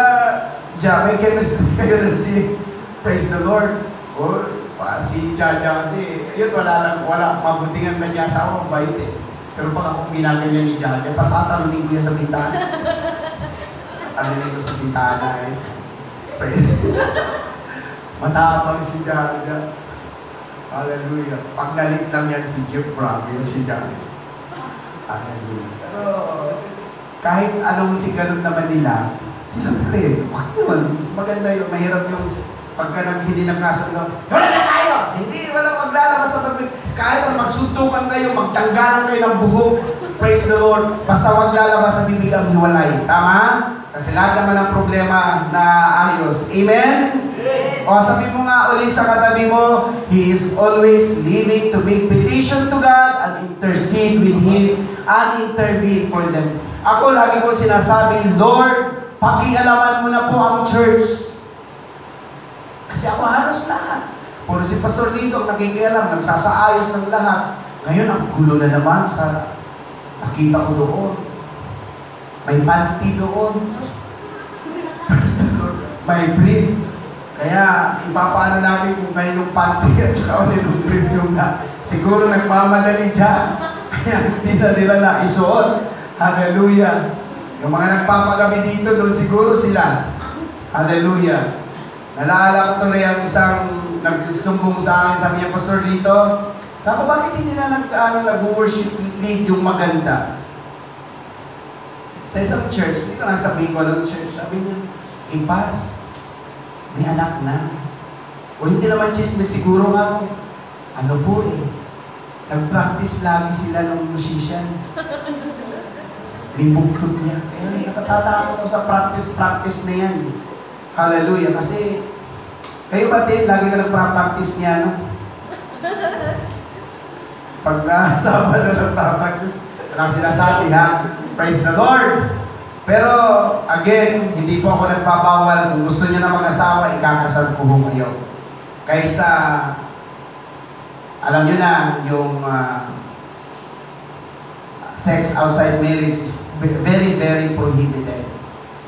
may chemistry kayo na praise the Lord. Si Jaja kasi, yun, wala mabutingan na niya asawa, mabait eh. Pero pag ako binaganyan ni Jaja, patatalunin ko yan sa bintana. Talunin ko sa bintana eh. Matapang si Jaja. Hallelujah. Pag nalit lang yan si Jeff Brown, yun si Jaja. Hallelujah. Pero kahit anong sigalot naman nila, sila kayo, bakit naman? Mas maganda yung mahirap yung pagka hindi nagkasundo. Wala na tayo! Hindi, walang maglalabas sa pagpig. Kahit ang magsuntukan kayo, magtanggalan kayo ng buhok, praise the Lord, basta wag lalabas sa bibig ang hiwalay. Tama? Kasi lahat naman ang problema na ayos. Amen? O sabi mo nga uli sa katabi mo, He is always living to make petition to God and intercede with Him and intervene for them. Ako lagi ko sinasabi, Lord, pakialaman mo na po ang church. Kasi ako halos lahat. Puro si Pastor Lito ang nakikialam, nagsasaayos ng lahat. Ngayon, ang gulo na naman sa nakita ko doon. May panty doon. May brief. Kaya, ipapaano natin kung kaninong panty at saka kaninong brief yung siguro nagmamadali dyan. Kaya hindi na nila naisuot. Hallelujah. Yung mga nagpapagabi dito, doon siguro sila. Hallelujah. Nalala ko tuloy ang isang nagsumbong sa akin, sabi niya, Pastor Lito, kako bakit hindi na nag-worship lead yung maganda? Sa isang church, hindi ko lang sabihin ko anong church, sabi niya, Pas, may anak na. O hindi naman chismis, siguro nga, ano po nag-practice lagi sila ng musicians. Libugtod niya. Kaya nakatatakot ako sa practice na yan. Hallelujah. Kasi, kayo ba din, lagi ka nagpa-practice niya, no? Pag Sabado na nagpa-practice, walang sinasabi, ha? Praise the Lord! Pero, again, hindi po ako nagpapawal. Kung gusto niyo na mag-asawa, ikakasal ko ho kayo. Kaysa, alam niyo na, yung sex outside marriage is very, very prohibited.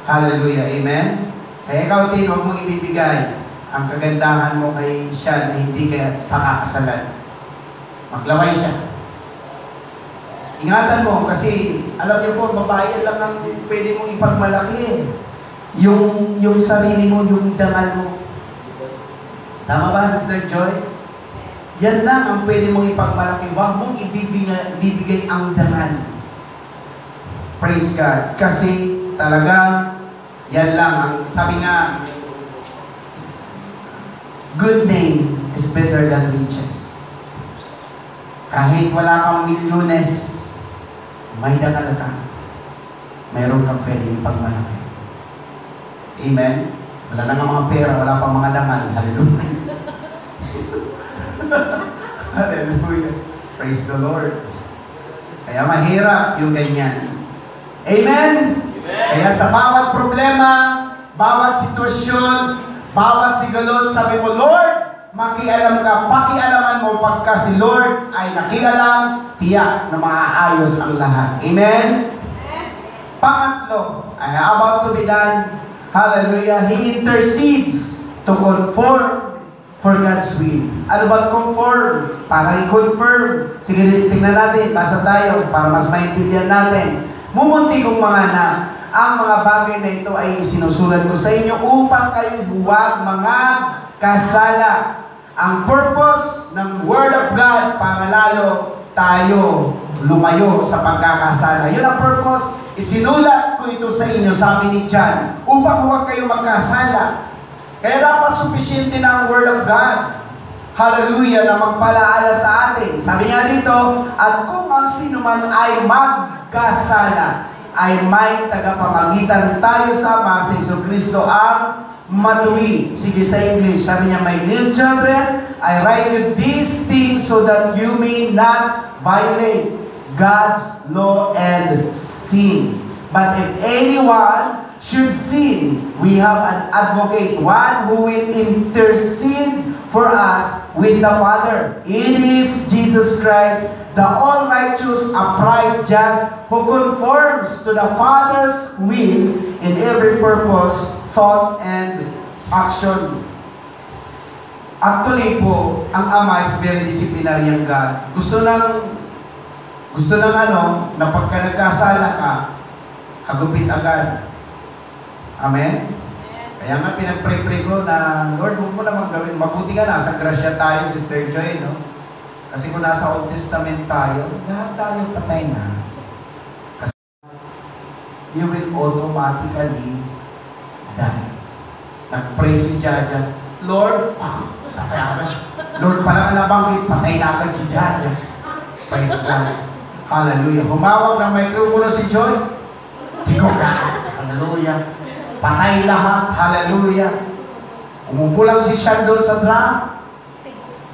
Hallelujah. Amen? Kaya ikaw, Tin, huwag mong ibibigay ang kagandahan mo kay siya na hindi kaya pakakasalan. Maglaway siya. Ingatan mo kasi, alam niyo po, babae lang ang pwede mong ipagmalaki. Yung sarili mo, yung dangal mo. Tama ba, Sister Joy? Yan lang ang pwede mong ipagmalaki. Huwag mong ibibigay ang dangal. Praise God. Kasi talaga, yan lang. Ang sabi nga, good name is better than riches. Kahit wala kang milyones, may dangal ka. Mayroon kang pwedeng ipagmalaki. Amen? Wala na nga mga pera, wala pang mga dangal. Hallelujah. Hallelujah. Praise the Lord. Kaya mahirap yung ganyan. Amen? Kaya sa bawat problema, bawat sitwasyon, bawat sigalot, sabi mo, Lord, makialam ka, pakialaman mo pagka si Lord ay nakialam, tiyak na maaayos ang lahat. Amen? Pangatlo, ay about to be done, hallelujah, He intercedes to conform for God's will. Ano ba conform? Para i-confirm. Sige, tingnan natin, basa tayo para mas maintindihan natin. Mumunti kong mga anak, ang mga bagay na ito ay sinusulat ko sa inyo upang kayo huwag mga kasala. Ang purpose ng Word of God para lalo tayo lumayo sa pagkakasala. Yun ang purpose. Isinulat ko ito sa inyo, sabi ni John, upang huwag kayo magkasala. Kaya dapat sufficiente na ang Word of God. Hallelujah, na magpalaala sa atin. Sabi nga dito, at kung ang sino man ay magkasala, ay may tagapamagitan tayo sama sa Jesucristo ang matuwid. Sige sa English, sabi niya, my little children, I write you these things so that you may not violate God's law and sin. But if anyone should sin, we have an advocate, one who will intercede for us with the Father. It is Jesus Christ, the all-righteous, upright, just, who conforms to the Father's will in every purpose, thought, and action. Actually po, ang Ama is very disciplinarian God. Gusto ng na pagka nagkasala ka, hagupit agad. Amen? Kaya nga pinag-pray ko na, Lord, huwag mo naman gawin. Mabuti nga nasa grasya tayo, Sister Joy, no? Kasi kung nasa Old Testament tayo, lahat tayo patay na. Kasi you will automatically die. Nag-pray si Jaja, Lord, patay agad. Lord, pala ka nabanggit, patay na agad si Jaja. Praise God. Hallelujah. Humawag ng microphone si Joy. Tigog na. Hallelujah. Patay lahat. Hallelujah. Umupo lang si Sean doon sa drum.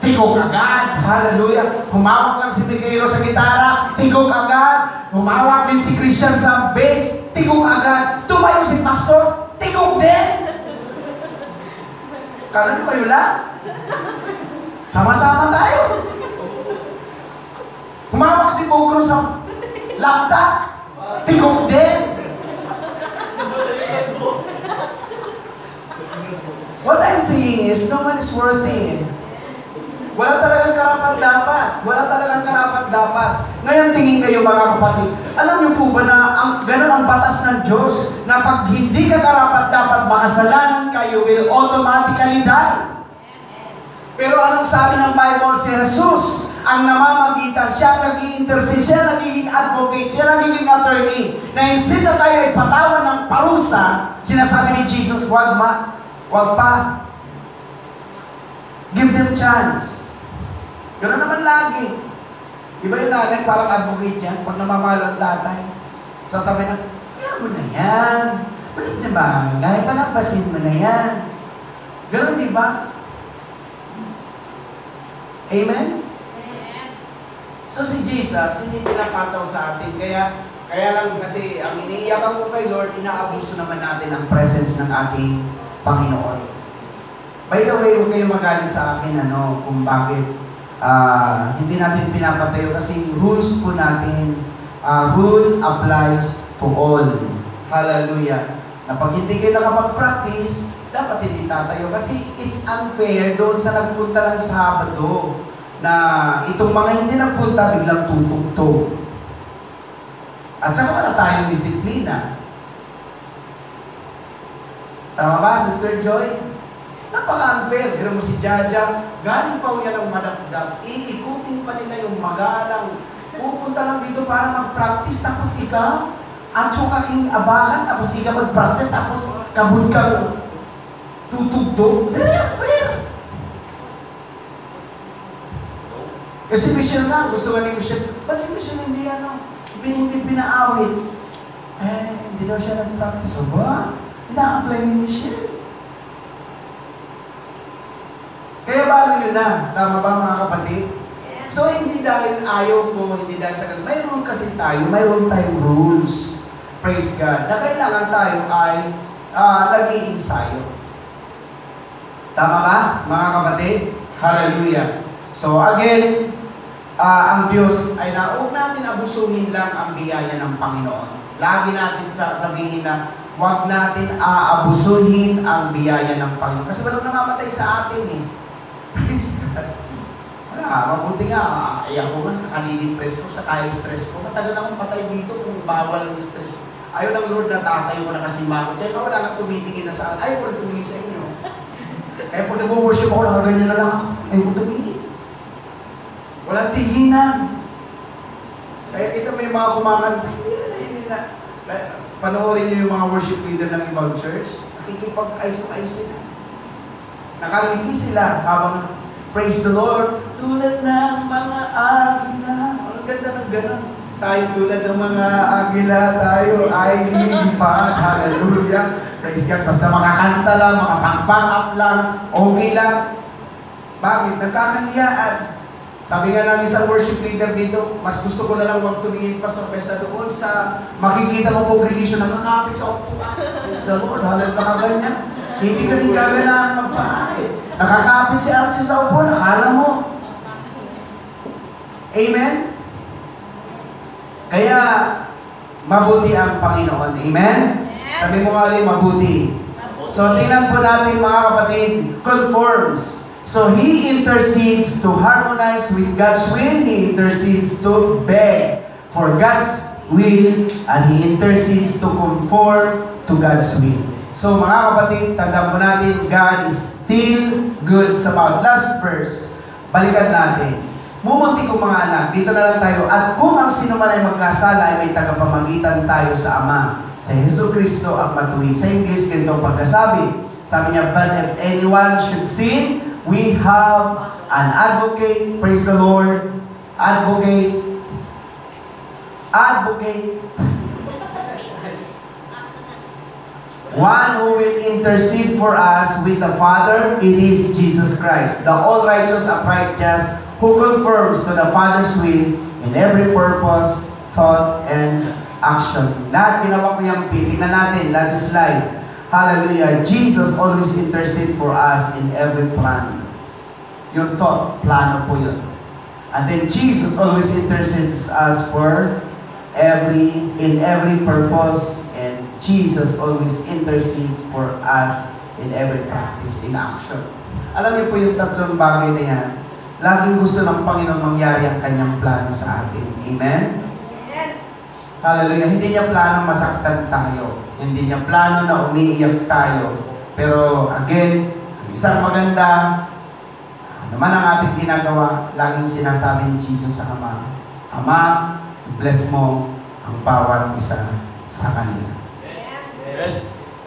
Tigog agad. Hallelujah. Humawak lang si Miguelo sa gitara. Tigog agad. Humawak din si Christian sa bass. Tigog agad. Tumayo si Pastor. Tigog din. Kala nyo kayo lang? Sama-sama tayo. Humawak si Bogro sa laptop. Tigog din. What I'm saying is, no one is worthy. Wala talagang karapat-dapat. Wala talagang karapat-dapat. Ngayon tingin kayo mga kapatid, alam niyo po ba na ganun ang batas ng Diyos na pag hindi ka karapat-dapat, makasalanan kayo will automatically die. Pero anong sabi ng Bible? Si Jesus ang namamagitan, siya ang nag-i-intercede, siya ang nagiging advocate, siya ang nagiging attorney, na instead na tayo ay patawan ng parusa, sinasabi ni Jesus, wag pa. Give them chance. Ganoon naman lagi. Iba yung nanay, parang advocate yan, pag namamalo ang tatay. Sasabi na, kaya mo na yan. Malit na bagay, palampasin mo na yan. Ganoon, di ba? Amen? So si Jesus, hindi pinapataw sa atin. Kaya lang kasi, ang iniiyakan ko kay Lord, inaabuso naman natin ang presence ng ating Panginoon. By the way, huwag kayo magaling sa akin kung bakit hindi natin pinapatayo. Kasi rules po natin, rule applies to all. Hallelujah. Na pag hindi kayo nakapag-practice, dapat hindi tatayo. Kasi it's unfair doon sa nagpunta ng Sabado na itong mga hindi nagpunta biglang tutugtog. At saka wala tayong disiplina. Tama ba, Sister Joy? Napaka-unfair. Pero mo si Jaja, galing pa yan ang madakdak. Iikutin pa nila yung magalang. Pupunta lang dito para mag-practice. Tapos ikaw, atso ka king abakan. Tapos di ka mag-practice. Tapos kabud kang tutugtog. Very unfair. Kasi Michelle nga, gusto nga ni Michelle. Ba't si Michelle hindi hindi pinaawit? Hindi daw siya nag-practice. O ba? Ina-apply ni Michelle. Kaya bago yun na. Tama ba mga kapatid? Yeah. So hindi dahil ayaw ko, hindi dahil sa ganun. May rule kasi tayo, mayroon tayong rules. Praise God. Na kailangan tayo ay nag-i-ensayo. Tama ba mga kapatid? Hallelujah. So again, ang Diyos ay huwag natin abusuhin lang ang biyaya ng Panginoon. Lagi natin sabihin na huwag natin aabusuhin ang biyaya ng Panginoon. Kasi walang namamatay sa atin eh. Praise God. Wala, mabuti nga, ayaw ko nga sa kanini-press ko, sa kaya-stress ko. Matagal akong patay dito kung bawal ang stress. Ayaw ng Lord na tatay ko na kasi magot. Kaya wala kang tumitingin na sa akin. Ayaw ko na tumingin sa inyo. Kaya pag nag-worship ako, nakaganyan na lang ako. Ayaw ko tumingin. Walang tinginan. Kaya kita may mga kumakanta, hindi na. Panoorin niyo yung mga worship leader ng ibang church. Nakikipag-eye to eye sila. Nakangiti sila habang praise the Lord. Tulad ng mga agila. Ang ganda ng gano'n. Tayo tulad ng mga agila, tayo ay lilipad. Hallelujah. Praise God. Basta makakanta lang, makapang-back up lang, okay lang. Bakit? Nagkakahiyaan. Sabi nga ng isang worship leader dito, mas gusto ko na lang huwag tumingin, Pastor, kaysa doon sa makikita mo congregation na nakakapit sa upuan. Praise the Lord. Hallelujah. Nakaganyan. Hindi ka rin gaganahan magpahit. Nakakapit si Archie sa upuan, akala mo. Amen? Kaya, mabuti ang Panginoon. Amen? Sabi mo nga ulit, mabuti. So, tingnan po natin mga kapatid, conforms. So, He intercedes to harmonize with God's will. He intercedes to beg for God's will. And He intercedes to conform to God's will. So, mga kapatid, tandaan po natin, God is still good sa bawat. Last verse, balikan natin. Mumunti ko mga anak, dito na lang tayo. At kung ang sino man ay magkasala, ay may tagapamagitan tayo sa Ama, sa Jesucristo ang matuwid. Sa English, ganito ang pagkasabi. Sabi niya, but if anyone should sin, we have an advocate, praise the Lord, advocate, one who will intercede for us with the Father, it is Jesus Christ, the all-righteous, upright, just, who confirms to the Father's will in every purpose, thought, and action. Lahat ginawa ko yung tingnan natin, last slide. Hallelujah. Jesus always intercede for us in every plan. Yung thought, plano po yun. And then Jesus always intercedes us for in every purpose, and Jesus always intercedes for us in every practice, in action. Alam niyo po yung tatlong bagay na yan, laging gusto ng Panginoon mangyari ang kanyang plano sa atin. Amen? Hallelujah. Hindi niya plano masaktan tayo. Hindi niya plano na umiiyak tayo. Pero again, ang isang maganda, naman ang ating ginagawa, laging sinasabi ni Jesus sa Ama, Ama, bless mo ang bawat isa sa kanila. Amen.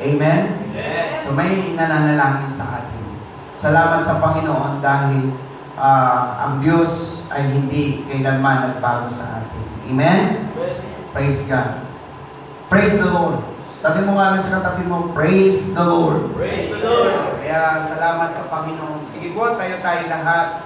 Amen? Amen. So may nananalangin sa atin. Salamat sa Panginoon dahil ang Diyos ay hindi kailanman nagbago sa atin. Amen? Praise God. Praise the Lord. Sabi mo nga sa katabi mo, praise the Lord. Praise the Lord. Kaya salamat sa Panginoon. Sige po, tayo lahat.